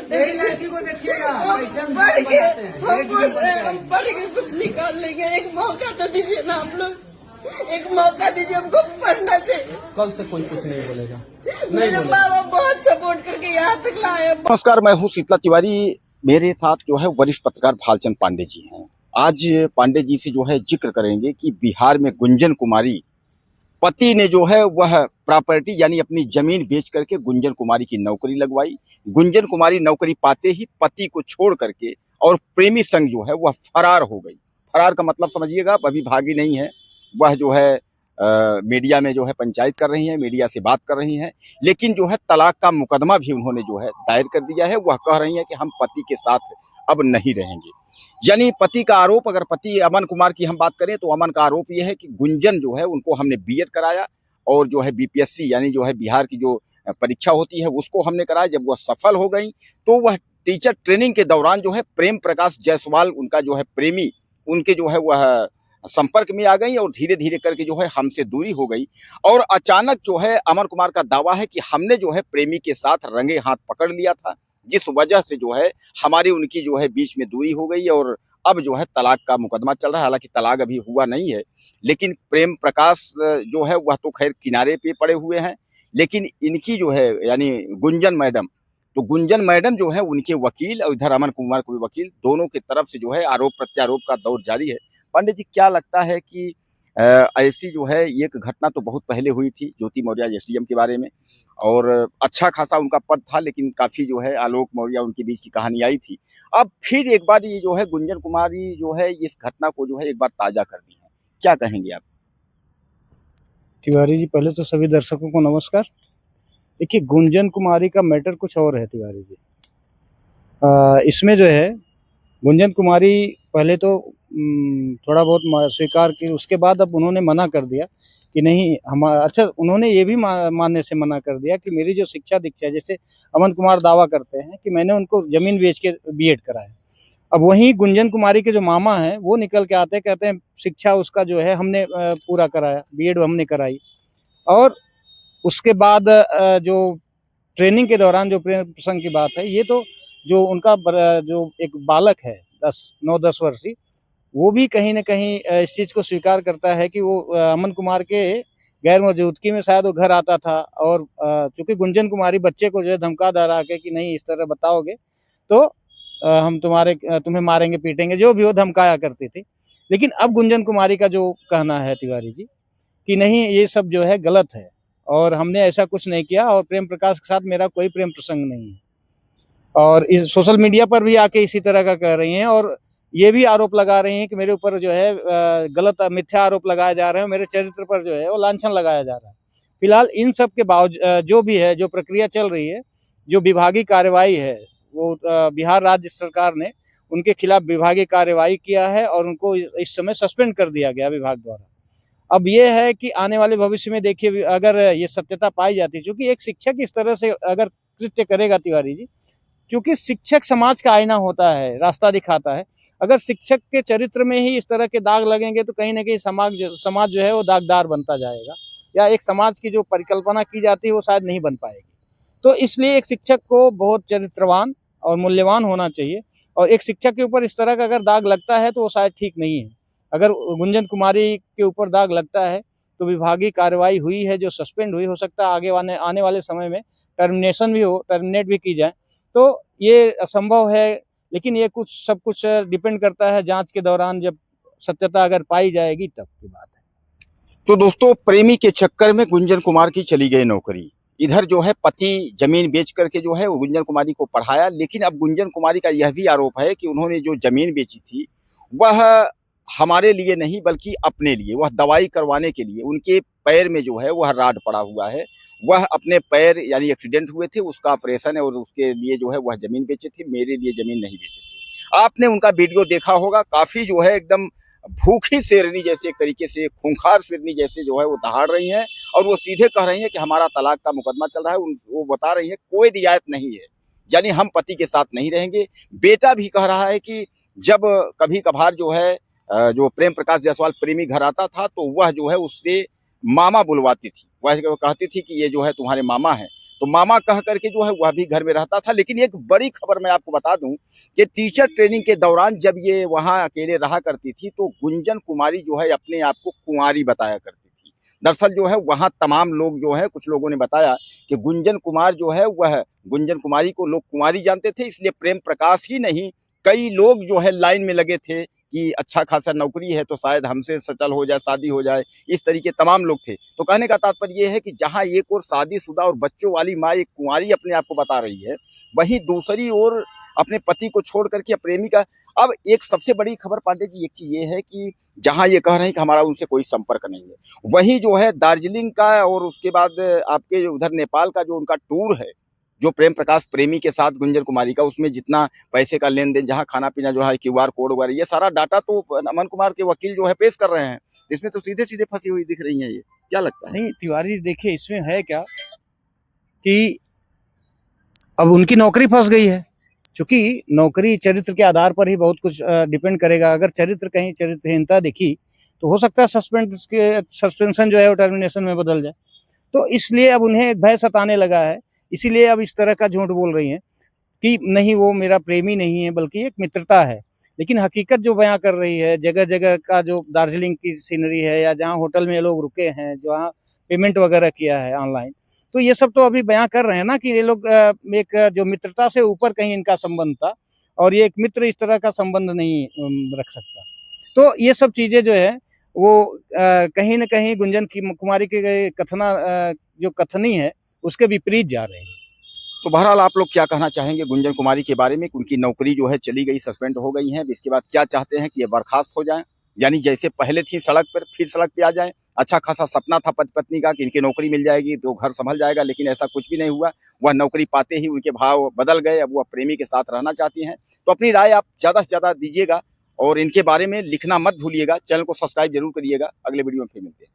मेरी लड़की को देखिएगा, हम पढ़ के हम बोल रहे हैं, हम पढ़ के कुछ निकाल लेंगे। एक मौका तो दीजिए ना आप लोग, एक मौका दीजिए, हमको पढ़ना चाहिए। कल से कोई कुछ नहीं बोलेगा। मेरे माँ बाप बहुत सपोर्ट करके यहाँ तक लाए। नमस्कार, मैं हूं शीतला तिवारी। मेरे साथ जो है वरिष्ठ पत्रकार भालचंद पांडे जी हैं। आज पांडे जी से जो है जिक्र करेंगे कि बिहार में गुंजन कुमारी पति ने जो है वह प्रॉपर्टी यानी अपनी जमीन बेच करके गुंजन कुमारी की नौकरी लगवाई। गुंजन कुमारी नौकरी पाते ही पति को छोड़ करके और प्रेमी संग जो है वह फरार हो गई। फरार का मतलब समझिएगा, आप, अभी भागी नहीं है, वह जो है मीडिया में जो है पंचायत कर रही हैं, मीडिया से बात कर रही हैं, लेकिन जो है तलाक का मुकदमा भी उन्होंने जो है दायर कर दिया है। वह कह रही हैं कि हम पति के साथ अब नहीं रहेंगे। यानी पति का आरोप, अगर पति अमन कुमार की हम बात करें तो अमन का आरोप यह है कि गुंजन जो है उनको हमने बीएड कराया और जो है बीपीएससी यानी जो है बिहार की जो परीक्षा होती है उसको हमने कराया। जब वह सफल हो गई तो वह टीचर ट्रेनिंग के दौरान जो है प्रेम प्रकाश जायसवाल उनका जो है प्रेमी उनके जो है वह संपर्क में आ गई और धीरे धीरे करके जो है हमसे दूरी हो गई। और अचानक जो है अमन कुमार का दावा है कि हमने जो है प्रेमी के साथ रंगे हाथ पकड़ लिया था, जिस वजह से जो है हमारी उनकी जो है बीच में दूरी हो गई और अब जो है तलाक का मुकदमा चल रहा है। हालांकि तलाक अभी हुआ नहीं है, लेकिन प्रेम प्रकाश जो है वह तो खैर किनारे पे पड़े हुए हैं, लेकिन इनकी जो है यानी गुंजन मैडम, तो गुंजन मैडम जो है उनके वकील और इधर अमन कुमार को भी वकील, दोनों की तरफ से जो है आरोप प्रत्यारोप का दौर जारी है। पांडे जी, क्या लगता है कि ऐसी जो है एक घटना तो बहुत पहले हुई थी ज्योति मौर्य एसडीएम के बारे में, और अच्छा खासा उनका पद था, लेकिन काफी जो है आलोक मौर्य उनके बीच की कहानी आई थी। अब फिर एक बार ये जो है गुंजन कुमारी जो है इस घटना को जो है एक बार ताजा कर दी है, क्या कहेंगे आप? तिवारी जी, पहले तो सभी दर्शकों को नमस्कार। देखिए, गुंजन कुमारी का मैटर कुछ और है तिवारी जी। इसमें जो है गुंजन कुमारी पहले तो थोड़ा बहुत स्वीकार की, उसके बाद अब उन्होंने मना कर दिया कि नहीं हम, अच्छा उन्होंने ये भी मानने से मना कर दिया कि मेरी जो शिक्षा दीक्षा, जैसे अमन कुमार दावा करते हैं कि मैंने उनको जमीन बेच के बीएड कराया। अब वहीं गुंजन कुमारी के जो मामा हैं वो निकल के आते, कहते हैं शिक्षा उसका जो है हमने पूरा कराया, बीएड हमने कराई। और उसके बाद जो ट्रेनिंग के दौरान जो प्रेम प्रसंग की बात है, ये तो जो उनका जो एक बालक है 9-10 वर्षीय, वो भी कहीं ना कहीं इस चीज़ को स्वीकार करता है कि वो अमन कुमार के गैर मौजूदगी में शायद वो घर आता था, और चूंकि गुंजन कुमारी बच्चे को जो है धमका डरा के कि नहीं इस तरह बताओगे तो हम तुम्हें मारेंगे पीटेंगे, जो भी वो धमकाया करती थी। लेकिन अब गुंजन कुमारी का जो कहना है तिवारी जी कि नहीं ये सब जो है गलत है और हमने ऐसा कुछ नहीं किया, और प्रेम प्रकाश के साथ मेरा कोई प्रेम प्रसंग नहीं है। और इस सोशल मीडिया पर भी आके इसी तरह का कह रही हैं, और ये भी आरोप लगा रही हैं कि मेरे ऊपर जो है गलत मिथ्या आरोप लगाए जा रहे हैं, मेरे चरित्र पर जो है वो लांछन लगाया जा रहा है। फिलहाल इन सब के बावजूद जो भी है, जो प्रक्रिया चल रही है, जो विभागीय कार्रवाई है, वो बिहार राज्य सरकार ने उनके खिलाफ विभागीय कार्रवाई किया है और उनको इस समय सस्पेंड कर दिया गया विभाग द्वारा। अब ये है कि आने वाले भविष्य में देखिए, अगर ये सत्यता पाई जाती है, क्योंकि एक शिक्षक इस तरह से अगर कृत्य करेगा तिवारी जी, क्योंकि शिक्षक समाज का आईना होता है, रास्ता दिखाता है। अगर शिक्षक के चरित्र में ही इस तरह के दाग लगेंगे तो कहीं ना कहीं समाज जो है वो दागदार बनता जाएगा, या एक समाज की जो परिकल्पना की जाती है वो शायद नहीं बन पाएगी। तो इसलिए एक शिक्षक को बहुत चरित्रवान और मूल्यवान होना चाहिए, और एक शिक्षक के ऊपर इस तरह का अगर दाग लगता है तो वो शायद ठीक नहीं है। अगर गुंजन कुमारी के ऊपर दाग लगता है तो विभागीय कार्रवाई हुई है जो सस्पेंड हुई, हो सकता है आगे आने वाले समय में टर्मिनेट भी की जाए, तो ये असंभव है। लेकिन ये सब कुछ डिपेंड करता है जांच के दौरान, जब सत्यता अगर पाई जाएगी तब की बात है। तो दोस्तों, प्रेमी के चक्कर में गुंजन कुमार की चली गई नौकरी। इधर जो है पति जमीन बेच करके जो है वो गुंजन कुमारी को पढ़ाया, लेकिन अब गुंजन कुमारी का यह भी आरोप है कि उन्होंने जो जमीन बेची थी वह हमारे लिए नहीं बल्कि अपने लिए, वह दवाई करवाने के लिए। उनके पैर में जो है वह राड पड़ा हुआ है, वह अपने पैर यानी एक्सीडेंट हुए थे, उसका ऑपरेशन है और उसके लिए जो है वह जमीन बेचे थे, मेरे लिए जमीन नहीं बेचे थे। आपने उनका वीडियो देखा होगा, काफी जो है एकदम भूखी शेरनी जैसे, एक तरीके से खूंखार शेरनी जैसे जो है वो दहाड़ रही हैं, और वो सीधे कह रही हैं कि हमारा तलाक का मुकदमा चल रहा है। वो बता रही है कोई रियायत नहीं है, यानी हम पति के साथ नहीं रहेंगे। बेटा भी कह रहा है कि जब कभी कभार जो है जो प्रेम प्रकाश जायसवाल प्रेमी घर आता था तो वह जो है उससे मामा बुलवाती थी, वह कहती थी कि ये जो है तुम्हारे मामा हैं। तो मामा कह करके जो है वह भी घर में रहता था। लेकिन एक बड़ी खबर मैं आपको बता दूं कि टीचर ट्रेनिंग के दौरान जब ये वहां अकेले रहा करती थी तो गुंजन कुमारी जो है अपने आप को कुंवारी बताया करती थी। दरअसल जो है वहां तमाम लोग जो है, कुछ लोगों ने बताया कि गुंजन कुमार जो है वह गुंजन कुमारी को लोग कुंवारी जानते थे, इसलिए प्रेम प्रकाश ही नहीं कई लोग जो है लाइन में लगे थे कि अच्छा खासा नौकरी है तो शायद हमसे सेटल हो जाए, शादी हो जाए, इस तरीके तमाम लोग थे। तो कहने का तात्पर्य ये है कि जहां एक ओर शादीशुदा और बच्चों वाली माँ एक कुंवारी अपने आप को बता रही है, वहीं दूसरी ओर अपने पति को छोड़ करके प्रेमिका। अब एक सबसे बड़ी खबर पांडे जी एक चीज ये है कि जहां ये कह रहे हैं कि हमारा उनसे कोई संपर्क नहीं है, वहीं जो है दार्जिलिंग का और उसके बाद आपके उधर नेपाल का जो उनका टूर है, जो प्रेम प्रकाश प्रेमी के साथ गुंजन कुमारी का, उसमें जितना पैसे का लेन देन, जहां खाना पीना जो है, क्यूआर कोड वगैरह, ये सारा डाटा तो अमन कुमार के वकील जो है पेश कर रहे हैं। इसमें तो सीधे सीधे फंसी हुई दिख रही है। ये क्या लगता है? नहीं तिवारी, देखिए इसमें है क्या कि अब उनकी नौकरी फंस गई है, क्योंकि नौकरी चरित्र के आधार पर ही बहुत कुछ डिपेंड करेगा। अगर चरित्र कहीं चरित्रहीनता दिखी तो हो सकता है सस्पेंशन जो है वो टर्मिनेशन में बदल जाए। तो इसलिए अब उन्हें एक भय सताने लगा है, इसीलिए अब इस तरह का झूठ बोल रही हैं कि नहीं वो मेरा प्रेमी नहीं है बल्कि एक मित्रता है। लेकिन हकीकत जो बयां कर रही है, जगह जगह का जो दार्जिलिंग की सीनरी है या जहां होटल में लोग रुके हैं, जहां पेमेंट वगैरह किया है ऑनलाइन, तो ये सब तो अभी बयां कर रहे हैं ना कि ये लोग एक जो मित्रता से ऊपर कहीं इनका संबंध था, और ये एक मित्र इस तरह का संबंध नहीं रख सकता। तो ये सब चीजें जो है वो कहीं न कहीं गुंजन कुमारी के जो कथनी है उसके विपरीत जा रहे हैं। तो बहरहाल आप लोग क्या कहना चाहेंगे गुंजन कुमारी के बारे में? उनकी नौकरी जो है चली गई, सस्पेंड हो गई है, इसके बाद क्या चाहते हैं कि ये बर्खास्त हो जाएं, यानी जैसे पहले थी सड़क पर फिर सड़क पे आ जाएं? अच्छा खासा सपना था पति पत्नी का कि इनकी नौकरी मिल जाएगी तो घर संभल जाएगा, लेकिन ऐसा कुछ भी नहीं हुआ। वह नौकरी पाते ही उनके भाव बदल गए, अब वह प्रेमी के साथ रहना चाहती हैं। तो अपनी राय आप ज़्यादा से ज़्यादा दीजिएगा और इनके बारे में लिखना मत भूलिएगा। चैनल को सब्सक्राइब जरूर करिएगा। अगले वीडियो में फिर मिलते हैं।